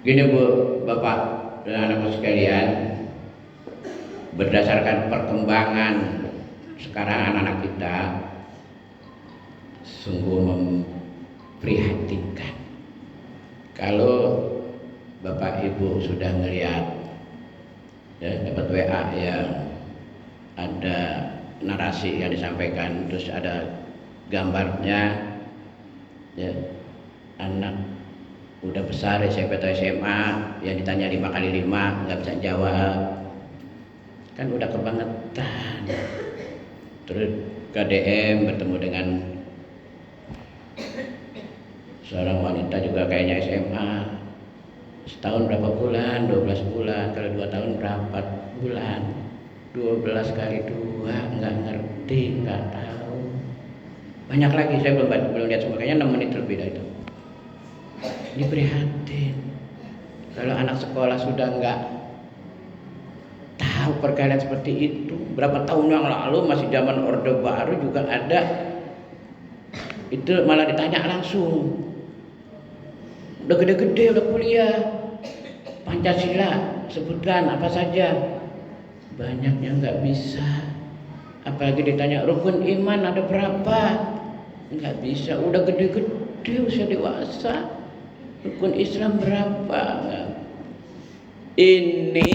Gini Bu, Bapak dan anak sekalian, berdasarkan perkembangan sekarang anak-anak kita sungguh memprihatinkan. Kalau Bapak Ibu sudah melihat ya, dapat WA yang ada narasi yang disampaikan, terus ada gambarnya ya, anak udah besar SMP atau SMA yang ditanya 5 kali 5 nggak bisa jawab, kan udah kebangetan. Terus KDM bertemu dengan seorang wanita juga kayaknya SMA, setahun berapa bulan, 12 bulan, kalau 2 tahun berapa bulan, 12 kali 2 nggak ngerti, nggak tahu. Banyak lagi, saya belum lihat semua, kayaknya 6 menit lebih dari itu. Ini prihatin. Kalau anak sekolah sudah nggak tahu perkalian seperti itu. Berapa tahun yang lalu masih zaman Orde Baru juga ada, itu malah ditanya langsung. Udah gede-gede, udah kuliah, Pancasila sebutkan apa saja, banyaknya nggak bisa. Apalagi ditanya rukun iman ada berapa, nggak bisa. Udah gede-gede, usia dewasa, rukun Islam berapa? Ini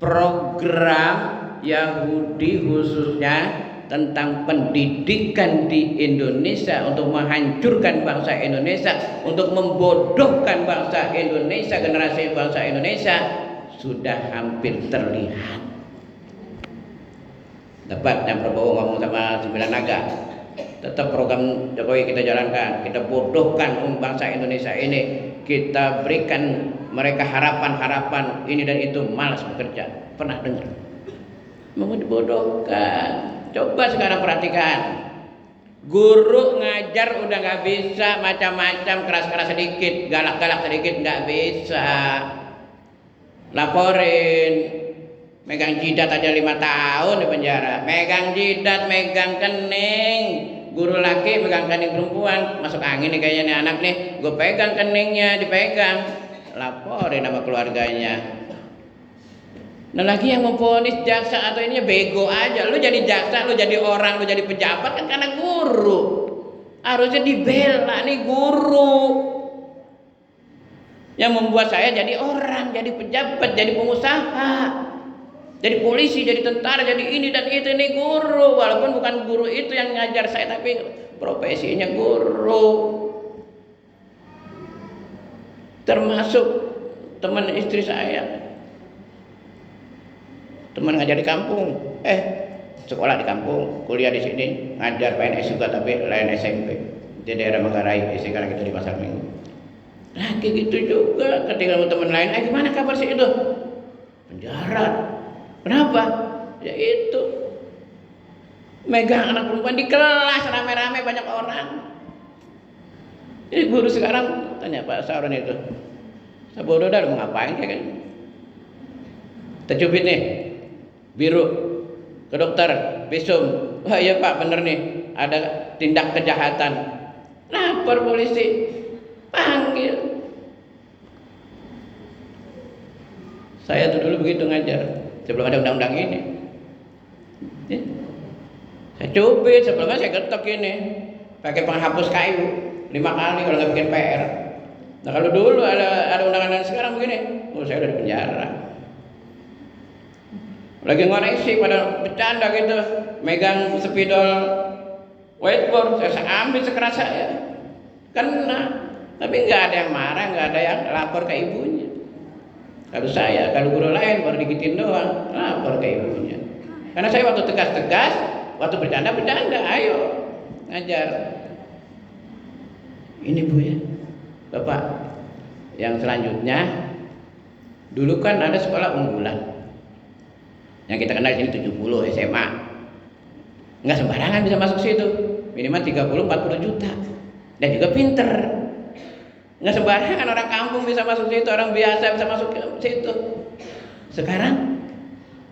program Yahudi khususnya tentang pendidikan di Indonesia untuk menghancurkan bangsa Indonesia, untuk membodohkan bangsa Indonesia, generasi bangsa Indonesia sudah hampir terlihat. Dapat yang Prabowo ngomong sama 9 naga, tetap program Jokowi kita jalankan, kita bodohkan bangsa Indonesia ini, kita berikan mereka harapan-harapan ini dan itu, malas bekerja. Pernah dengar? Mau dibodohkan. Coba sekarang perhatikan, guru ngajar udah nggak bisa, macam-macam, keras-keras sedikit, galak-galak sedikit nggak bisa. Laporin, megang jidat aja 5 tahun di penjara. Megang jidat, megang kening. Guru laki megang kening perempuan, masuk angin nih kayaknya nih anak nih. Gue pegang keningnya, dipegang, laporin sama keluarganya. Nah lagi yang memvonis jaksa atau ininya bego aja. Lu jadi jaksa, lu jadi orang, lu jadi pejabat kan karena guru. Harusnya dibela nih guru. Yang membuat saya jadi orang, jadi pejabat, jadi pengusaha, jadi polisi, jadi tentara, jadi ini dan itu, nih guru. Walaupun bukan guru itu yang ngajar saya, tapi profesinya guru. Termasuk teman istri saya, teman ngajar di kampung, sekolah di kampung, kuliah di sini, ngajar PNS juga tapi lain SMP di daerah Manggarai, sekarang kita di Pasar Minggu. Nah kayak gitu juga ketika teman lain, gimana kabar sih itu? Penjara. Kenapa? Ya itu, megang anak perempuan di kelas rame-rame banyak orang. Jadi guru sekarang tanya Pak Sauron itu, Sabodo dah mau ngapain kayak kan? Tercubit nih, biru, ke dokter, visum. Wah iya Pak bener nih, ada tindak kejahatan. Lapor polisi, panggil. Saya tuh dulu begitu ngajar sebelum ada undang-undang ini. Saya cubit, sebelumnya saya getok ini pakai penghapus kayu 5 kali kalau nggak bikin PR. Nah kalau dulu ada undang-undang sekarang begini, saya udah di penjara. Lagi ngoreksi pada bercanda gitu, megang spidol whiteboard, saya ambil sekeras saya, kena. Tapi nggak ada yang marah, nggak ada yang lapor ke ibunya. Kalau saya, kalau guru lain baru digitin doang, lapor ke ibunya. Karena saya waktu tegas-tegas, waktu bercanda-bercanda, ayo ngajar. Ini Bu ya, Bapak. Yang selanjutnya, dulu kan ada sekolah unggulan yang kita kenal di sini 70 SMA. Nggak sembarangan bisa masuk situ, minimal 30-40 juta, dan juga pinter. Nggak sembarangan orang kampung bisa masuk situ, orang biasa bisa masuk ke situ. Sekarang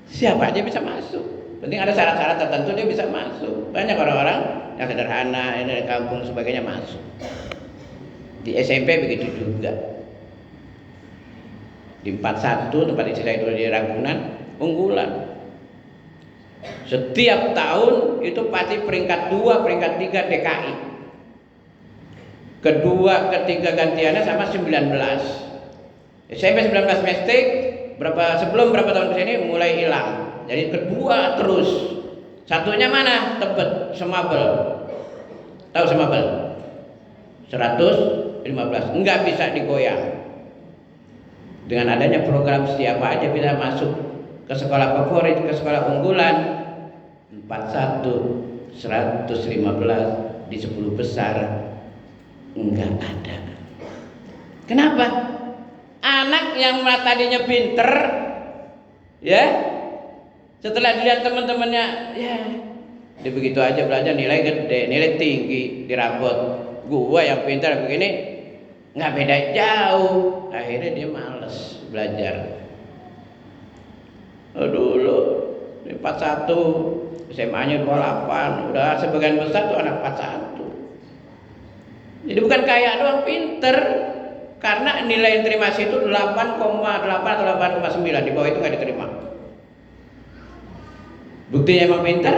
siapa aja bisa masuk, penting ada syarat-syarat tertentu dia bisa masuk. Banyak orang-orang yang sederhana, ini dari kampung sebagainya masuk. Di SMP begitu juga. Di 41 tempat istri saya itu di Ragunan, unggulan. Setiap tahun itu pasti peringkat 2, peringkat 3 DKI. Kedua, ketiga gantiannya sama 19. SMP 19 Mestik, sebelum berapa tahun ke sini mulai hilang. Jadi kedua terus. Satunya mana? Tebet, Semabel. Tahu Semabel? 115. Enggak bisa digoyang. Dengan adanya program siapa aja bisa masuk ke sekolah favorit, ke sekolah unggulan. 41, 115 di 10 besar enggak ada. Kenapa? Anak yang tadinya pinter, ya, setelah dilihat teman-temannya, ya, dia begitu aja belajar nilai gede, nilai tinggi, dirapot. Gua yang pintar begini, nggak beda jauh. Akhirnya dia males belajar. Dulu 41, SMA-nya 28, udah sebagian besar tuh anak 41. Jadi bukan kaya doang, pinter. Karena nilai yang terima situ 8,8 atau 8,9, di bawah itu nggak diterima. Buktinya emang pinter.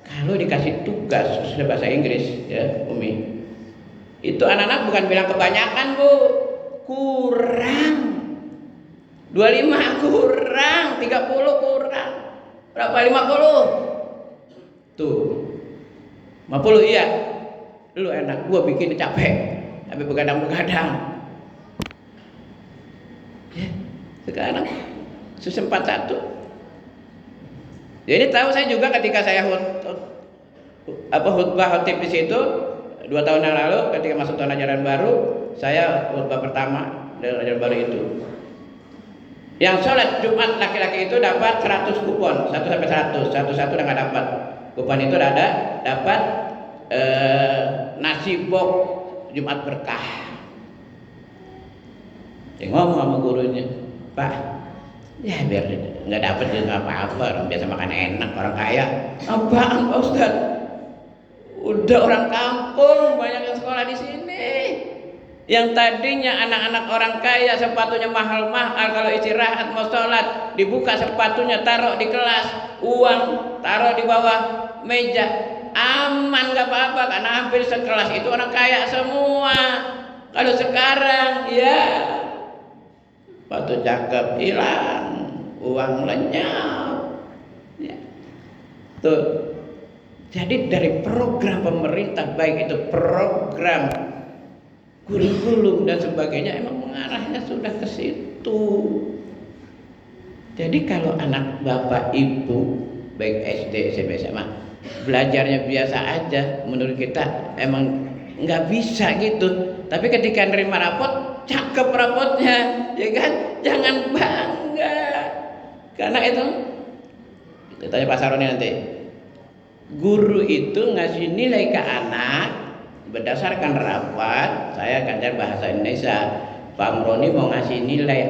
Kalau dikasih tugas sudah bahasa Inggris, ya Umi, itu anak-anak bukan bilang kebanyakan bu, kurang. 25 kurang, 30 kurang. Berapa 50? Tuh 50 iya. Lu enak, gua bikin capek. Tapi begadang-begadang. Ya, sekarang susah 41. Jadi tahu saya juga ketika saya khutbah khotib di situ 2 tahun yang lalu ketika masuk tahun ajaran baru, saya khutbah pertama dari ajaran baru itu. Yang sholat Jumat laki-laki itu dapat 100 kupon, 1 sampai 100, 1 udah nggak dapat. Kupon itu ada dapat nasi box Jumat berkah. Dia ngomong sama gurunya, Pak, ya biar nggak dapat juga apa-apa, orang biasa makan enak, orang kaya. Apaan Pak Ustaz? Udah orang kampung banyak yang sekolah di sini. Yang tadinya anak-anak orang kaya sepatunya mahal-mahal, kalau istirahat mau sholat dibuka sepatunya, taruh di kelas, uang taruh di bawah meja. Aman gak apa-apa karena hampir sekelas itu orang kaya semua. Kalau sekarang ya sepatu cakep hilang, uang lenyap ya. Tuh. Jadi dari program pemerintah, baik itu program kurikulum dan sebagainya, emang mengarahnya sudah ke situ. Jadi kalau anak bapak ibu baik SD, SMP, SMA belajarnya biasa aja, menurut kita emang nggak bisa gitu. Tapi ketika nerima rapot, cakep rapotnya, ya kan? Jangan bangga. Karena itu, kita tanya Pak Saroni nanti. Guru itu ngasih nilai ke anak berdasarkan rapat. Saya ngajar bahasa Indonesia. Pak Muroni mau ngasih nilai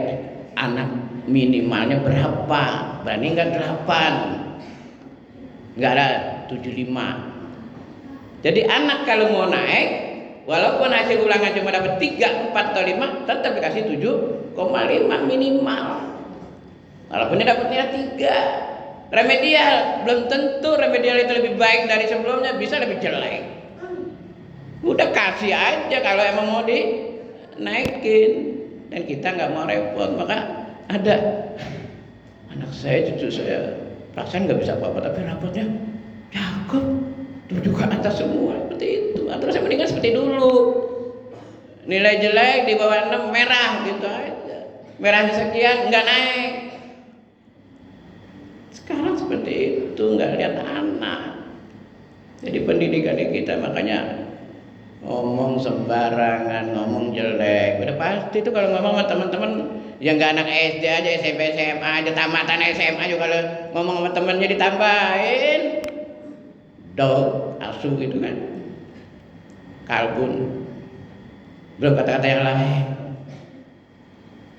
anak minimalnya berapa? Berani nggak 8? Nggak ada 75. Jadi anak kalau mau naik, walaupun hasil ulangan cuma dapat 3, 4 atau 5, tetap dikasih 7,5 minimal. Walaupun dia dapat nilai 3. Remedial, belum tentu remedial itu lebih baik dari sebelumnya, bisa lebih jelek. Udah kasih aja kalau emang mau dinaikin, dan kita nggak mau repot. Maka ada anak saya, cucu saya, perasaan nggak bisa apa-apa, tapi rapotnya cakep, tuh juga atas semua, seperti itu. Atau saya mendingan seperti dulu, nilai jelek di bawah 6 merah gitu aja, merahnya sekian nggak naik. Sekarang seperti itu, nggak lihat anak. Jadi pendidikan kita makanya ngomong sembarangan, ngomong jelek. Udah pasti itu kalau ngomong sama teman-teman yang nggak anak SD aja, SMP, SMA aja, tamatan SMA juga kalau ngomong sama temennya ditambahin dog, asu gitu kan, kalbun, belum kata-kata yang lain.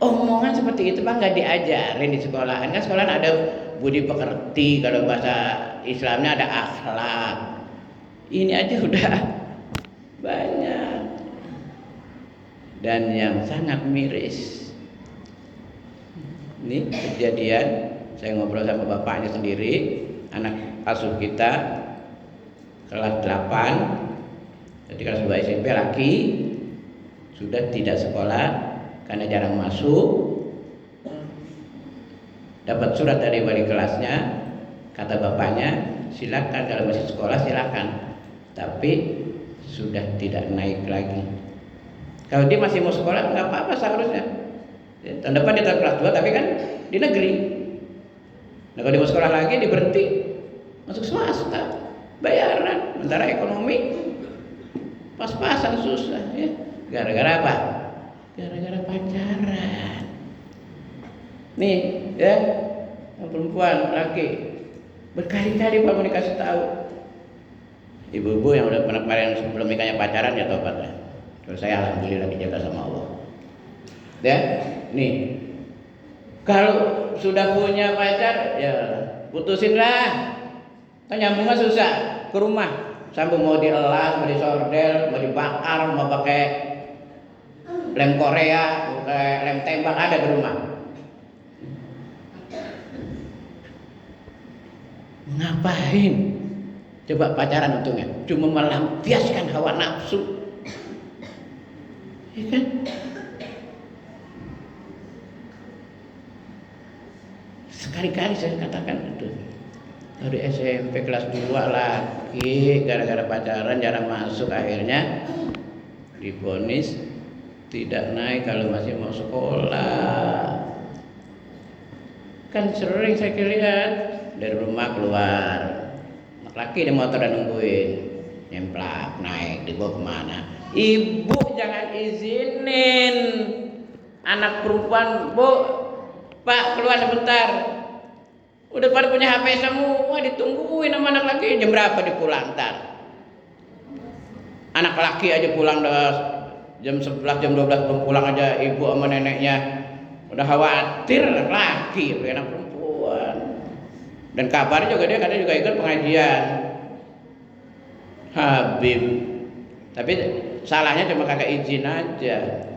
Omongan seperti itu Pak nggak diajarin di sekolahan. Kan sekolahan ada budi pekerti, kalau bahasa Islamnya ada akhlak. Ini aja udah banyak. Dan yang sangat miris, Ini kejadian, saya ngobrol sama bapaknya sendiri, anak asuh kita kelas 8, jadi kelas 2 SMP laki, sudah tidak sekolah karena jarang masuk. Dapat surat dari wali kelasnya, kata bapaknya, silakan kalau masih sekolah silakan, tapi sudah tidak naik lagi. Kalau dia masih mau sekolah nggak apa-apa seharusnya. Tahun depan dia kelas 2 tapi kan di negeri. Nah kalau dia mau sekolah lagi diberhenti, masuk swasta, bayaran. Sementara ekonomi pas-pasan susah ya. Gara-gara apa? Gara-gara pacaran. Nih ya, yang perempuan, laki, berkali-kali Pak mau dikasih tahu. Ibu-ibu yang udah pernah kemarin sebelum nikahnya pacaran ya tobat lah. Terus saya alhamdulillah dijaga sama Allah. Ya, nih kalau sudah punya pacar ya putusin lah. Kan nyambungnya susah ke rumah. Sampai mau dielas, mau disordel, mau dibakar, mau pakai lem Korea, pakai lem tembak ada di rumah. Ngapain? Coba pacaran untungnya cuma melampiaskan hawa nafsu. Ya kan? Sekali-kali saya katakan itu. Dari SMP kelas 2 lagi gara-gara pacaran jarang masuk, akhirnya divonis tidak naik kalau masih mau sekolah. Kan sering saya lihat dari rumah keluar laki di motor dan nungguin, nyemplak naik, dibawa kemana? Ibu jangan izinin anak perempuan, Bu, Pak keluar sebentar. Udah pada punya HP semua, ditungguin sama anak laki. Jam berapa dipulang ntar? Anak laki aja pulang jam 11, jam 12 belum pulang aja ibu sama neneknya udah khawatir. Anak laki, anak perempuan. Dan kabar juga dia kadang juga ikut pengajian Habib, tapi salahnya cuma kagak izin aja.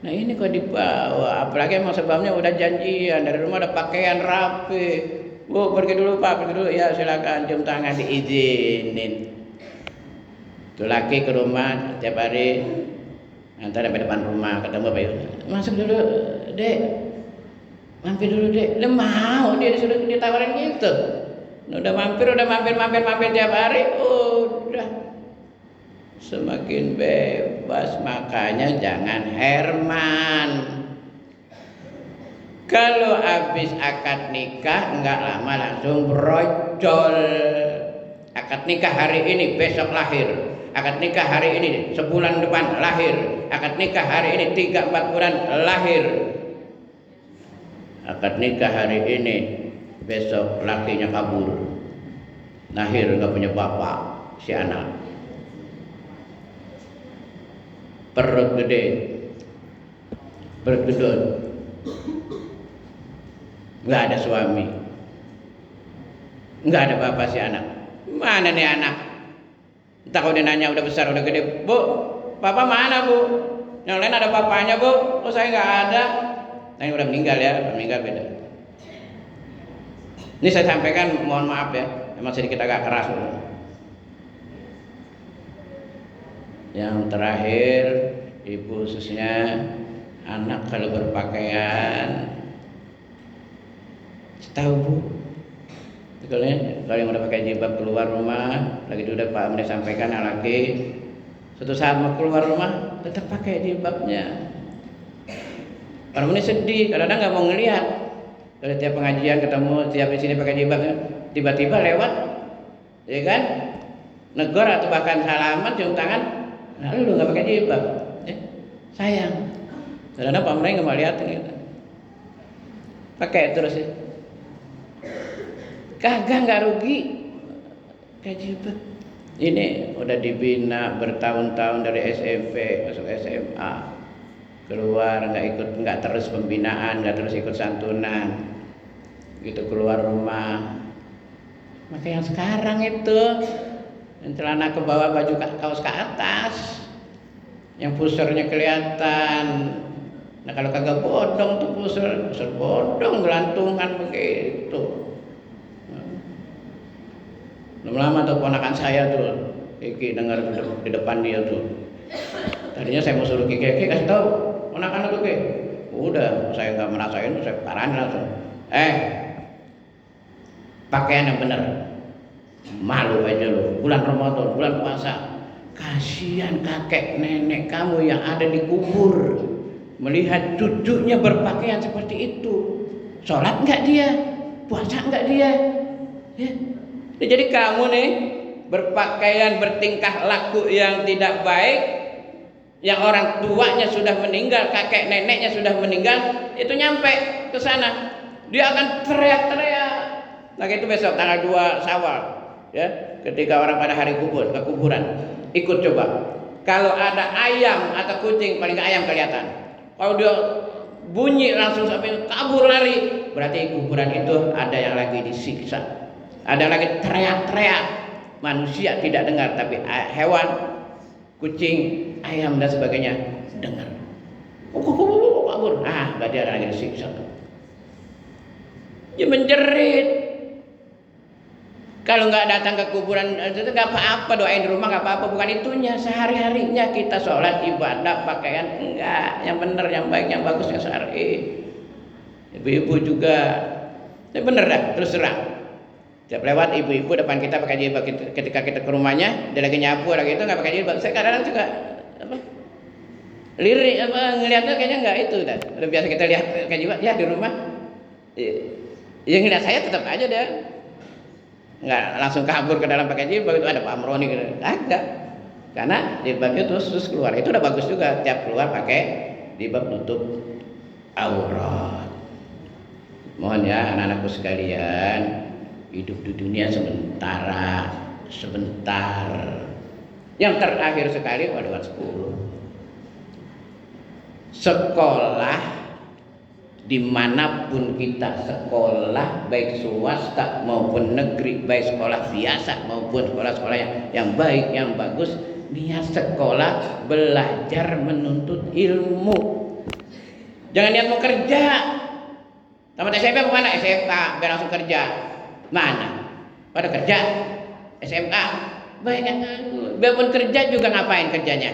Nah ini kok dibawa, apalagi emang sebabnya udah janjian, dari rumah ada pakaian rapi. Bu pergi dulu Pak, pergi dulu ya silakan, cium tangan diizinin. Tuh laki ke rumah tiap hari, nanti sampai depan rumah ketemu Pak, masuk dulu Dek, mampir dulu Dek. Lah mau dia sudah ditawarin gitu. Udah mampir tiap hari, udah semakin bebas. Makanya jangan Herman. Kalau habis akad nikah enggak lama langsung brojol. Akad nikah hari ini besok lahir. Akad nikah hari ini sebulan depan lahir. Akad nikah hari ini 3-4 bulan lahir. Akad nikah hari ini besok lakinya kabur, lahir nggak punya bapak si anak, perut gede, perut gedon, nggak ada suami, nggak ada bapak si anak. Mana nih anak? Entah kalau dia nanya udah besar udah gede, Bu, papa mana Bu? Yang lain ada papanya Bu, oh saya nggak ada. Nah ini udah meninggal ya, meninggal beda. Ini saya sampaikan, mohon maaf ya, memang sedikit agak keras. Yang terakhir, ibu khususnya anak kalau berpakaian, tahu Bu, kalau yang udah pakai jilbab keluar rumah, lagi udah Pak Amri sampaikan lagi, suatu saat mau keluar rumah tetap pakai jilbabnya. Orang ini sedih, kadang-kadang nggak mau ngelihat. Kalau tiap pengajian ketemu tiap di sini pakai jilbab, tiba-tiba lewat, ya kan? Negor atau bahkan salaman, cium tangan, nah lu nggak pakai jilbab, sayang. Kadang-kadang Pak Amri nggak mau lihat gitu. Pakai terus ya. Kagak nggak rugi, pakai jilbab. Ini udah dibina bertahun-tahun dari SMP masuk SMA. Keluar nggak terus pembinaan, nggak terus ikut santunan, gitu keluar rumah. Maka yang sekarang itu yang celana ke bawah, baju kaos ke atas, yang pusernya kelihatan, Nah kalau kagak bodong tuh pusar bodong gelantungan begitu. Lama-lama tuh ponakan saya tuh, Kiki dengar di depan dia tuh. Tadinya saya mau suruh Kiki kasih tahu ponakan itu Kiki. Udah, saya nggak merasain, saya parahin langsung. Pakaian yang benar. Malu aja lo. Bulan Ramadan, bulan puasa. Kasihan kakek nenek kamu yang ada di kubur melihat cucunya berpakaian seperti itu. Sholat nggak dia? Puasa nggak dia? Ya. Jadi kamu nih berpakaian bertingkah laku yang tidak baik, yang orang tuanya sudah meninggal, kakek neneknya sudah meninggal, itu nyampe ke sana, dia akan teriak-teriak. Nah itu besok tanggal 2 Syawal, ya, ketika orang pada hari ke kuburan, ikut coba. Kalau ada ayam atau kucing, paling nggak ayam kelihatan. Kalau dia bunyi langsung sampai kabur lari, berarti kuburan itu ada yang lagi disiksa. Ada lagi teriak-teriak, manusia tidak dengar, tapi hewan, kucing, ayam dan sebagainya dengar. Kabur, berarti ada lagi disiksa. Dia menjerit. Kalau nggak datang ke kuburan itu nggak apa-apa, doain di rumah nggak apa-apa, bukan itunya. Sehari-harinya kita sholat, ibadah, pakaian enggak, yang benar, yang baik, yang bagus, yang syar'i. Ibu-ibu juga, ini bener dah, terus terang. Tiap lewat ibu-ibu depan kita pakai jilbab, ketika kita ke rumahnya dia lagi nyapu lagi itu nggak pakai jilbab, saya kadang-kadang juga lirik ngelihatnya kayaknya nggak itu dah. Udah biasa kita lihat pakai jilbab ya di rumah, yang ngeliat saya tetap aja deh, nggak langsung kabur ke dalam pakai jilbab. Itu ada Pak Amroni gitu, agak, karena jilbabnya terus keluar, itu udah bagus juga. Tiap keluar pakai jilbab nutup aurat. Mohon ya anak-anakku sekalian, hidup di dunia sebentar. Yang terakhir sekali pada 10. Sekolah dimanapun kita sekolah, baik swasta maupun negeri, baik sekolah biasa maupun sekolah-sekolah yang baik, yang bagus, niat sekolah belajar menuntut ilmu. Jangan niat mau kerja. Tamat SMP kemana? SMK, biar langsung kerja. Mana? Pada kerja SMK. Baik, biarpun kerja juga ngapain kerjanya?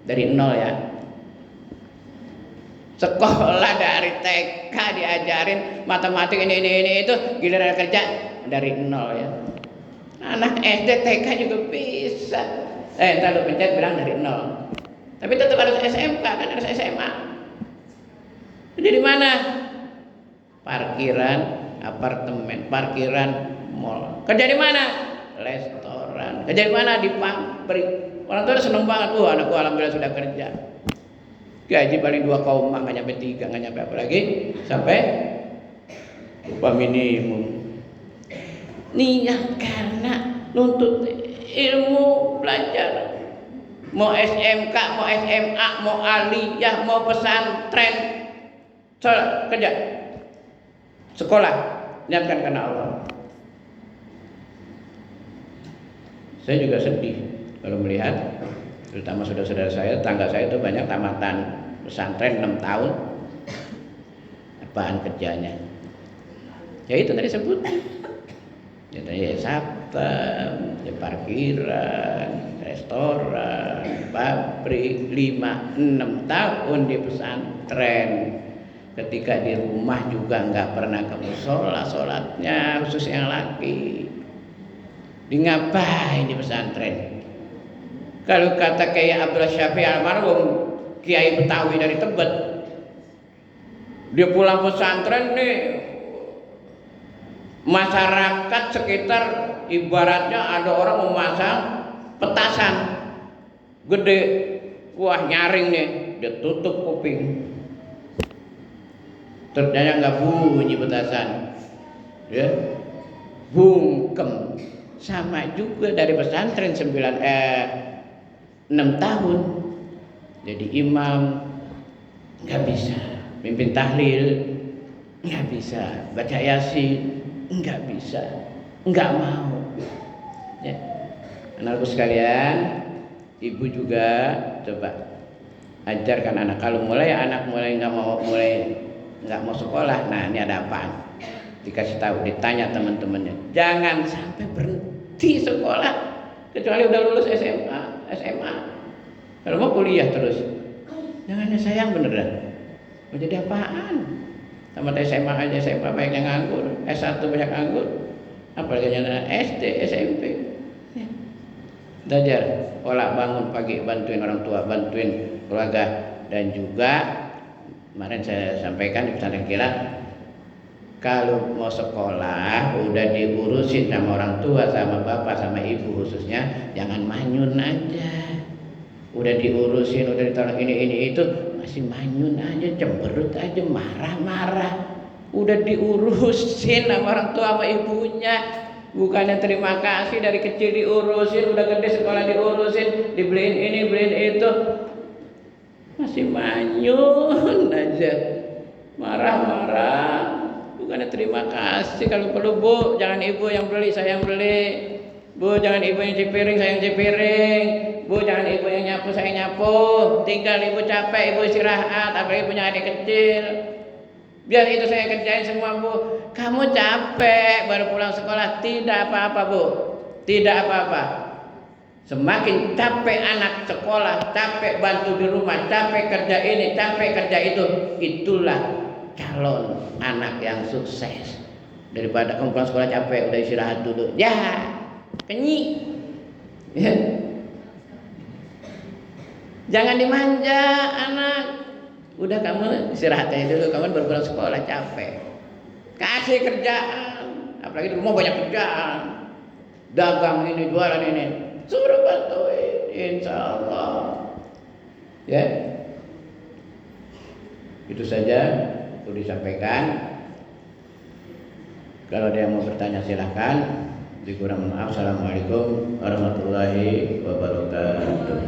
Dari nol ya. Sekolah dari TK diajarin matematik ini itu, giliran kerja dari nol ya. Anak SD TK juga bisa. Entar lu pencet bilang dari nol. Tapi tetap harus SMK, kan harus SMA. Jadi mana? Parkiran apartemen, parkiran mall. Kerja di mana? Restoran. Kerja di mana? Di pabrik. Orang tua seneng banget, anakku alhamdulillah sudah kerja. Gaji paling 2 koma, nggak nyampe 3, nggak nyampe apa lagi, sampai upah minimum. Niat karena nuntut ilmu, belajar. Mau SMK, mau SMA, mau aliyah, mau pesantren, kerja. Sekolah, niatkan karena Allah. Saya juga sedih kalau melihat, terutama saudara-saudara saya, tetangga saya itu banyak tamatan pesantren 6 tahun. Apaan kerjanya? Ya itu tadi sebut. Ya tadi satpam, ya parkiran, restoran, pabrik, 5-6 tahun di pesantren. Ketika di rumah juga nggak pernah ke musola, sholatnya khusus yang laki. Di ngapain di pesantren? Kalau kata Kiai Abdul Syafi'i almarhum, Kiai Betawi dari Tebet, dia pulang pesantren nih, masyarakat sekitar ibaratnya ada orang memasang petasan gede, wah nyaring nih, dia tutup kuping. Ternyata nggak bunyi petasan, ya, bungkem. Sama juga dari pesantren 6 tahun jadi imam nggak bisa, mimpin tahlil nggak bisa, baca yasin nggak bisa, nggak mau. Ya. Anakku sekalian, ibu juga coba ajarkan anak. Kalau anak mulai nggak mau sekolah, nah ini ada apaan? Dikasih tahu, ditanya teman-temannya, jangan sampai berhenti sekolah kecuali udah lulus SMA. Kalau mau kuliah terus, jangan sayang beneran. Mau jadi apaan? Tamat SMA aja, SMA banyak yang nganggur, S1 banyak nganggur, apalagi yang SD, SMP. Belajar pola bangun pagi, bantuin orang tua, bantuin keluarga, dan juga kemarin saya sampaikan di pesantren kilat, kalau mau sekolah udah diurusin sama orang tua, sama bapak, sama ibu khususnya, jangan manyun aja. Udah diurusin, udah ditolong ini itu, masih manyun aja, cemberut aja, marah-marah. Udah diurusin sama orang tua sama ibunya, bukannya terima kasih, dari kecil diurusin, udah gede sekolah diurusin, dibeliin ini, beliin itu, masih manyun aja, marah-marah. Bukannya terima kasih. Kalau perlu Bu, jangan ibu yang beli, saya yang beli. Bu, jangan ibu yang cuci piring, saya yang cuci piring. Bu, jangan ibu yang nyapu, saya yang nyapu. Tinggal ibu capek, ibu istirahat, apalagi punya adik kecil. Biar itu saya kerjain semua Bu. Kamu capek baru pulang sekolah, tidak apa-apa Bu, tidak apa-apa. Semakin capek anak sekolah, capek bantu di rumah, capek kerja ini, capek kerja itu, itulah calon anak yang sukses. Daripada kamu pulang sekolah capek, udah istirahat dulu, ya kenyi, ya. Jangan dimanja anak. Udah kamu istirahat aja dulu, kamu baru pulang sekolah capek. Kasih kerjaan, apalagi di rumah banyak kerjaan, dagang ini, jualan ini, suruh bantuin, insya Allah. Ya, itu saja perlu disampaikan. Kalau ada yang mau bertanya silahkan. Dikurang maaf. Assalamualaikum warahmatullahi wabarakatuh.